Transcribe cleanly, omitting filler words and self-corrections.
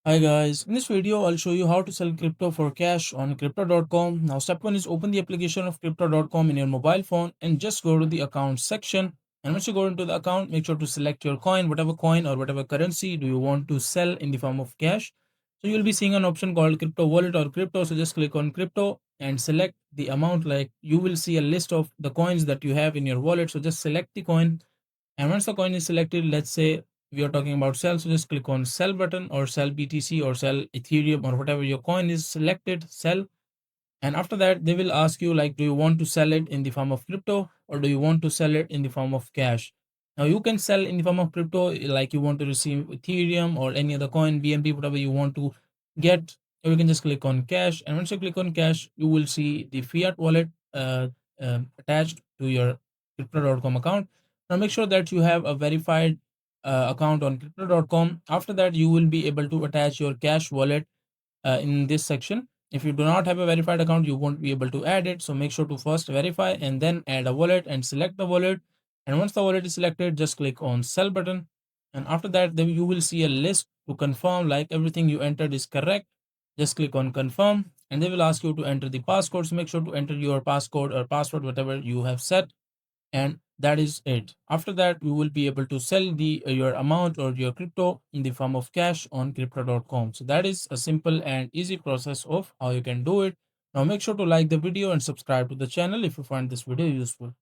Hi guys, in this video I'll show you how to sell crypto for cash on crypto.com. Now step 1 is open the application of crypto.com in your mobile phone and just go to the account section. And once you go into the account, make sure to select your coin or whatever currency do you want to sell in the form of cash. So you'll be seeing an option called crypto wallet or crypto. So just click on crypto and select the amount. Like you will see a list of the coins that you have in your wallet. So just select the coin, and once the coin is selected, let's say we are talking about sell, so just click on sell button or sell BTC or sell Ethereum or whatever your coin is selected, sell. And after that, they will ask you like, do you want to sell it in the form of crypto or do you want to sell it in the form of cash? Now you can sell in the form of crypto, like you want to receive Ethereum or any other coin, BNB, whatever you want to get. Or you can just click on cash, and once you click on cash, you will see the fiat wallet attached to your crypto.com account. Now make sure that you have a verified account on crypto.com. After that, you will be able to attach your cash wallet in this section. If you do not have a verified account, you won't be able to add it. So make sure to first verify and then add a wallet and select the wallet. And once the wallet is selected, just click on sell button. And after that, then you will see a list to confirm like everything you entered is correct. Just click on confirm and they will ask you to enter the passcode. So make sure to enter your passcode or password, whatever you have set, and that is it. After that, you will be able to sell the your amount or your crypto in the form of cash on crypto.com. So that is a simple and easy process of how you can do it. Now make sure to like the video and subscribe to the channel if you find this video useful.